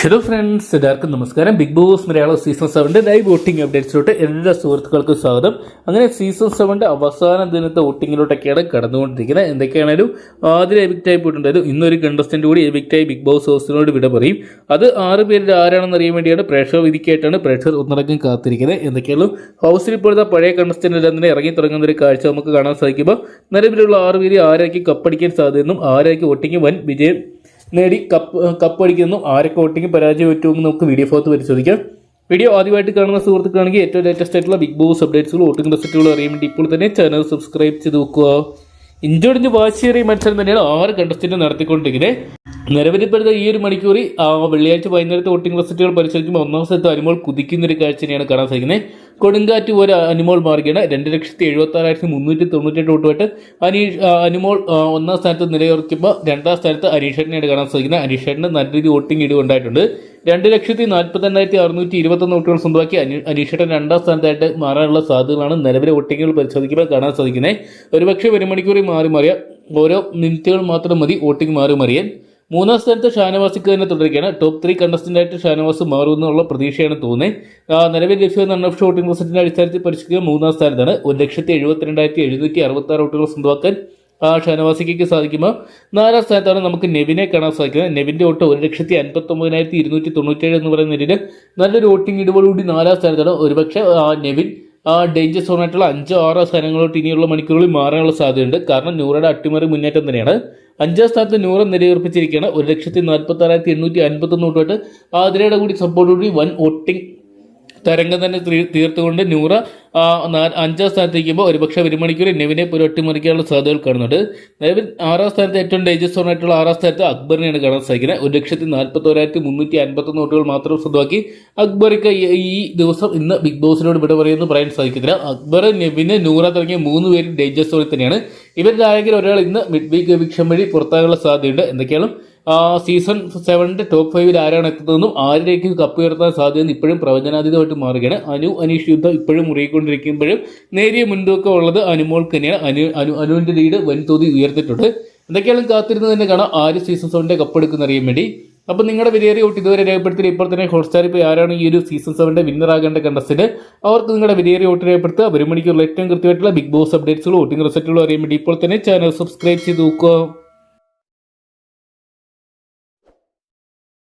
Hello friends, എല്ലാവർക്കും നമസ്കാരം. Bigg Boss Malayalam season 7 live voting അപ്ഡേറ്റ്സിലോട്ട് എല്ലാ സുഹൃത്തുക്കൾക്കും സ്വാഗതം. അങ്ങനെ സീസൺ 7 അവസാന ദിനത്തെ വോട്ടിങ്ങിലോട്ടൊക്കെയാണ് കടന്നുകൊണ്ടിരിക്കുന്നത്. എന്തൊക്കെയാണെങ്കിലും ആദ്യം എവിക്റ്റ് ആയി പോയിട്ടുണ്ടായിരുന്നു. ഇന്നൊരു കണ്ടസ്റ്റന്റ് കൂടി എവിക്റ്റായി ബിഗ് ബോസ് ഹൗസിനോട് വിട പറയും. അത് 6 പേരിൽ ആരാണെന്ന് അറിയാൻ വേണ്ടിയാണ് പ്രേക്ഷക വിധിക്കായിട്ടാണ് പ്രേക്ഷകർ ഒന്നടങ്കം കാത്തിരിക്കുന്നത്. എന്തൊക്കെയാലും ഹൗസിൽ ഇപ്പോഴത്തെ പഴയ കണ്ടസ്റ്റന്റ് എല്ലാം തന്നെ ഇറങ്ങി തുടങ്ങുന്ന ഒരു കാഴ്ച നമുക്ക് കാണാൻ സാധിക്കുമ്പോൾ നിലവിലുള്ള 6 പേര് ആരായിരിക്കും കപ്പടിക്കാൻ സാധ്യതയെന്നും ആരായിരിക്കും വോട്ടിംഗ് വൻ വിജയം നേടി കപ്പടിക്കുന്നു, ആരൊക്കെ വോട്ടിംഗ് പരാജയം പറ്റുമെന്ന് നമുക്ക് വീഡിയോ ഭാഗത്ത് പരിശോധിക്കാം. വീഡിയോ ആദ്യമായിട്ട് കാണുന്ന സുഹൃത്തുക്കളാണെങ്കിൽ ഏറ്റവും ലേറ്റസ്റ്റ് ആയിട്ടുള്ള ബിഗ് ബോസ് അപ്ഡേറ്റ്സുകൾ വോട്ടിംഗ് റിസൾട്ടുകൾ അറിയാൻ വേണ്ടി ഇപ്പോൾ തന്നെ ചാനൽ സബ്സ്ക്രൈബ് ചെയ്ത് നോക്കുക. ഇഞ്ചോടിഞ്ച് വാശിയേറിയ മത്സരം തന്നെയാണ് 6 കണ്ടസ്റ്റന്റ് നടത്തിക്കൊണ്ടിരിക്കുന്നത്. നിലവിലിപ്പോഴത്തെ ഈ ഒരു മണിക്കൂറിൽ വെള്ളിയാഴ്ച വൈകുന്നേരത്തെ വോട്ടിംഗ് റിസൾട്ടുകൾ പരിശോധിക്കുമ്പോൾ ഒന്നാം സ്ഥലത്ത് അനുമോൾ കുതിക്കുന്നൊരു കാഴ്ച തന്നെയാണ് കാണാൻ സാധിക്കുന്നത്. കൊടുങ്കാറ്റ് പോലെ അനുമോൾ മാറുകയാണ്. 2,76,398 വോട്ടുമായിട്ട് അനുമോൾ ഒന്നാം സ്ഥാനത്ത് നിലയുറയ്ക്കുമ്പോൾ രണ്ടാം സ്ഥാനത്ത് അനീഷേട്ടനെയാണ് കാണാൻ സാധിക്കുന്നത്. അനീഷേട്ടന് നല്ല രീതിയിൽ വോട്ടിംഗ് ഇടിവുണ്ടായിട്ടുണ്ട്. 2,42,621 വോട്ടുകൾ സ്വന്തമാക്കി അനീഷേട്ടൻ രണ്ടാം സ്ഥാനത്തായിട്ട് മാറാനുള്ള സാധ്യതകളാണ് നിലവിലെ വോട്ടിങ്ങുകൾ പരിശോധിക്കുമ്പോൾ കാണാൻ സാധിക്കുന്നത്. ഒരുപക്ഷെ ഒരു മണിക്കൂറിൽ മാറിയ ഓരോ മിനിറ്റുകൾ മാത്രം മതി വോട്ടിംഗ് മാറിയാൻ. മൂന്നാം സ്ഥാനത്ത് ഷാനവാസിക്ക് തന്നെ തുടരുകയാണ്. ടോപ്പ് 3 കണ്ടസ്റ്റന്റായിട്ട് ഷാനവാസ് മാറുമെന്നുള്ള പ്രതീക്ഷയാണ് തോന്നുന്നത്. നിലവിൽ ലഭ്യമായ അൺഒഫീഷ്യൽ വോട്ടിംഗ് റിസൾട്ടിന്റെ അടിസ്ഥാനത്തിൽ പരിശോധിക്കുക മൂന്നാം സ്ഥാനത്താണ്. 1,72,760 വോട്ടുകൾ സ്വന്തമാക്കാൻ ഷാനവാസിക്ക് സാധിക്കുമ്പോൾ 4ാം സ്ഥാനത്താണ് നമുക്ക് നെവിനെ കാണാൻ സാധിക്കുന്നത്. നെവിന്റെ വോട്ട് 1,59,297 എന്ന് പറയുന്ന നിലയിൽ നല്ലൊരു വോട്ടിംഗ് ഇടിവോടുകൂടി 4ാം സ്ഥാനത്താണ്. ഒരുപക്ഷെ നെവിൻ ഡേഞ്ചർ സോണായിട്ടുള്ള 5-6 സ്ഥാനങ്ങളോട്ട് ഇനിയുള്ള മണിക്കൂറുകളിൽ മാറാനുള്ള സാധ്യതയുണ്ട്. കാരണം നൂറയുടെ അട്ടിമറി മുന്നേറ്റം തന്നെയാണ്. 5ാം സ്ഥാനത്ത് നൂറ് നിലയുറപ്പിച്ചിരിക്കുകയാണ്. 1,46,851 വോട്ടുമായിട്ട് ആതിരയുടെ കൂടി സപ്പോർട്ടോടുകൂടി വൻ വോട്ടിംഗ് തരംഗം തന്നെ തീർത്തുകൊണ്ട് നൂറ് 5ാം സ്ഥാനത്തേക്കുമ്പോൾ ഒരുപക്ഷെ ഒരു മണിക്കൂർ നെവിനെ ഒരു ഒട്ടിമറിക്കാനുള്ള സാധ്യതകൾ കാണുന്നുണ്ട്. നിലവിൽ 6ാം സ്ഥാനത്ത് ഏറ്റവും ഡേഞ്ചർ സോണായിട്ടുള്ള 6ാം സ്ഥാനത്ത് അക്ബറിനെയാണ് കാണാൻ സാധിക്കുന്നത്. 1,41,351 വോട്ടുകൾ മാത്രം സ്വന്തമാക്കി അക്ബർക്ക് ഈ ദിവസം ഇന്ന് ബിഗ് ബോസിനോട് വിട പറയുമെന്ന് പറയാൻ സാധിക്കത്തില്ല. അക്ബർ, നെവിന്, നൂറ തുടങ്ങിയ 3 പേരും ഡേഞ്ചർ സോണിൽ തന്നെയാണ്. ഇവരുടെ ആരെങ്കിലും ഒരാൾ ഇന്ന് മിഡ് വീക്ക് എവിക്ഷൻ വഴി പുറത്താകാനുള്ള സാധ്യതയുണ്ട്. എന്തൊക്കെയാണ് സീസൺ 7 ടോപ്പ് 5 ആരാണ് എത്തുന്നതെന്നും ആരിലേക്ക് കപ്പ് ഉയർത്താൻ സാധ്യത ഇപ്പോഴും പ്രവചനാതീതമായിട്ട് മാറുകയാണ്. അനീഷ് യുദ്ധം ഇപ്പോഴും മുറുകിക്കൊണ്ടിരിക്കുമ്പോഴും നേരിയ മുൻതൂക്കം ഉള്ളത് അനുമോൾക്ക് തന്നെയാണ്. അനുവിന്റെ ലീഡ് വൻതോതിൽ ഉയർത്തിയിട്ടുണ്ട്. എന്തൊക്കെയാണ് കാത്തിരുന്ന് തന്നെ കാണാം ആര് സീസൺ 7 കപ്പെടുക്കുന്ന അറിയാൻ വേണ്ടി. അപ്പോൾ നിങ്ങളുടെ വിലയേറിയ വോട്ട് ഇതുവരെ രേഖപ്പെടുത്തി ഇപ്പോൾ തന്നെ ഹോട്ട്സ്റ്റാറിൽ ഇപ്പോൾ ആരാണ് ഈ ഒരു സീസൺ 7 വിന്നർ ആകേണ്ട കണ്ടസ്റ്റന്റ് അവർക്ക് നിങ്ങളുടെ വിലയേറിയ വോട്ട് രേഖപ്പെടുത്തുക. ഒരു മണിക്കൂറിൽ ഏറ്റവും കൃത്യമായിട്ടുള്ള ബിഗ് ബോസ് അപ്ഡേറ്റ്സുകളും വോട്ടിംഗ് റിസൾട്ടുകളും അറിയാൻ വേണ്ടി ഇപ്പോൾ തന്നെ ചാനൽ സബ്സ്ക്രൈബ് ചെയ്ത് നോക്കുക.